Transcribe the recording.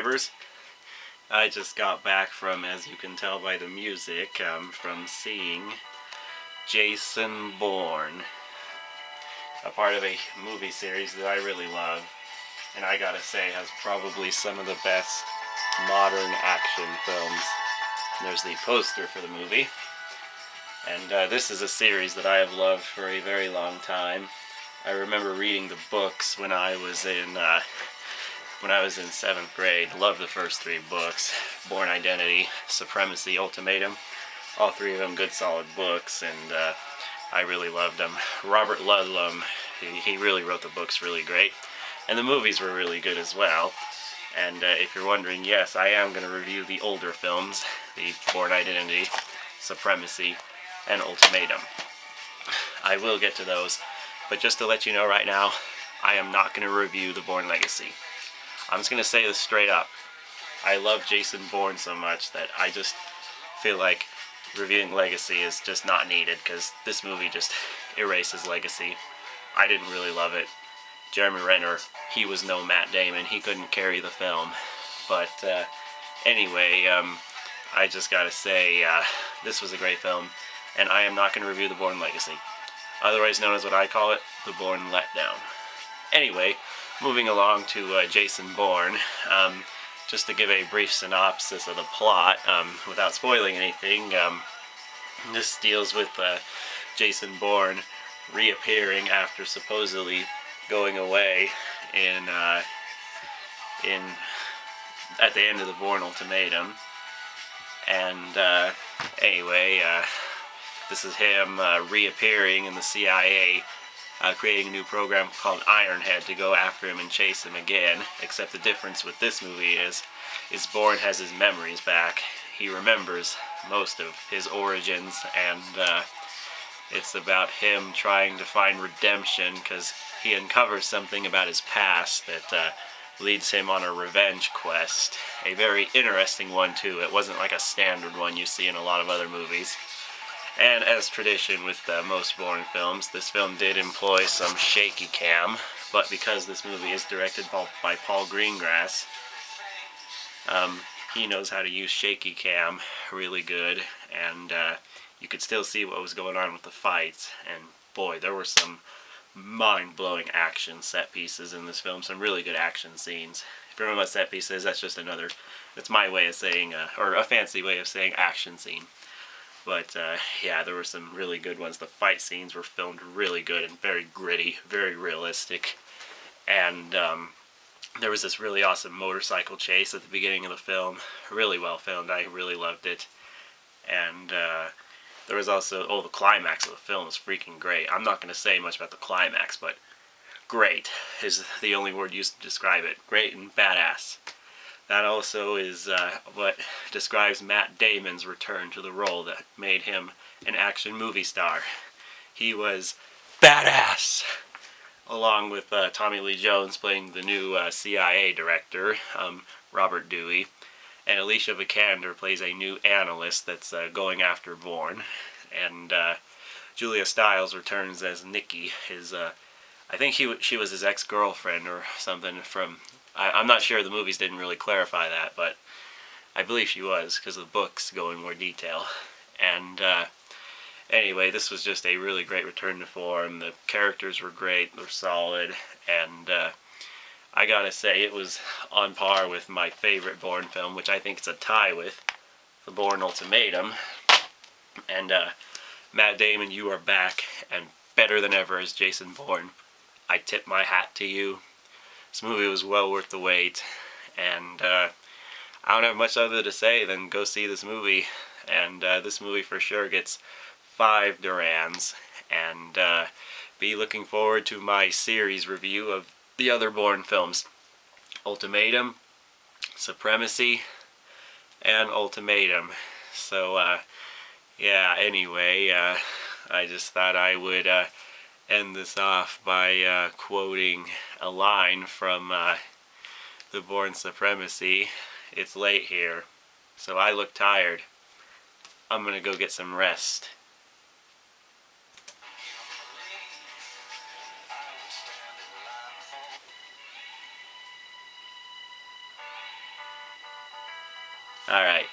subscribers. I just got back from, as you can tell by the music, from seeing Jason Bourne, a part of a movie series that I really love, and I gotta say has probably some of the best modern action films. There's the poster for the movie, and this is a series that I have loved for a very long time. I remember reading the books when I was in 7th grade. Loved the first 3 books: Bourne Identity, Supremacy, Ultimatum. All 3 of them good solid books, and I really loved them. Robert Ludlum, he really wrote the books really great, and the movies were really good as well. And if you're wondering, yes, I am going to review the older films, the Bourne Identity, Supremacy, and Ultimatum. I will get to those, but just to let you know right now, I am not going to review the Bourne Legacy. I'm just going to say this straight up. I love Jason Bourne so much that I just feel like reviewing Legacy is just not needed, because this movie just erases Legacy. I didn't really love it. Jeremy Renner, he was no Matt Damon. He couldn't carry the film. But anyway, I just gotta say, this was a great film, and I am not going to review the Bourne Legacy. Otherwise known as what I call it, the Bourne Letdown. Anyway, moving along to Jason Bourne, just to give a brief synopsis of the plot, without spoiling anything, this deals with Jason Bourne reappearing after supposedly going away at the end of the Bourne Ultimatum. And anyway, this is him reappearing in the CIA, creating a new program called Ironhead to go after him and chase him again. Except the difference with this movie is Bourne has his memories back. He remembers most of his origins, and it's about him trying to find redemption because he uncovers something about his past that leads him on a revenge quest. A very interesting one too. It wasn't like a standard one you see in a lot of other movies. And as tradition with most Bourne films, this film did employ some shaky cam, but because this movie is directed by Paul Greengrass, he knows how to use shaky cam really good, and you could still see what was going on with the fights. And boy, there were some mind-blowing action set pieces in this film, some really good action scenes. If you remember what set piece is, that's my way of saying, or a fancy way of saying action scene. But yeah, there were some really good ones. The fight scenes were filmed really good and very gritty, very realistic. And there was this really awesome motorcycle chase at the beginning of the film. Really well filmed. I really loved it. And there was also, the climax of the film was freaking great. I'm not going to say much about the climax, but great is the only word used to describe it. Great and badass. That also is what describes Matt Damon's return to the role that made him an action movie star. He was badass, along with Tommy Lee Jones playing the new CIA director, Robert Dewey, and Alicia Vikander plays a new analyst that's going after Bourne, and Julia Stiles returns as Nikki, his I think she was his ex-girlfriend or something from... I'm not sure, the movies didn't really clarify that, but I believe she was, because the books go in more detail. And anyway, this was just a really great return to form. The characters were great, they're solid, and I gotta say, it was on par with my favorite Bourne film, which I think it's a tie with the Bourne Ultimatum. And Matt Damon, you are back, and better than ever as Jason Bourne. I tip my hat to you. This movie was well worth the wait, and I don't have much other to say than go see this movie. And this movie for sure gets 5 Durans, and be looking forward to my series review of the other Bourne films: Ultimatum, Supremacy, and Ultimatum. So yeah, anyway, I just thought I would end this off by quoting a line from the Bourne Supremacy. It's late here, so I look tired. I'm gonna go get some rest. All right.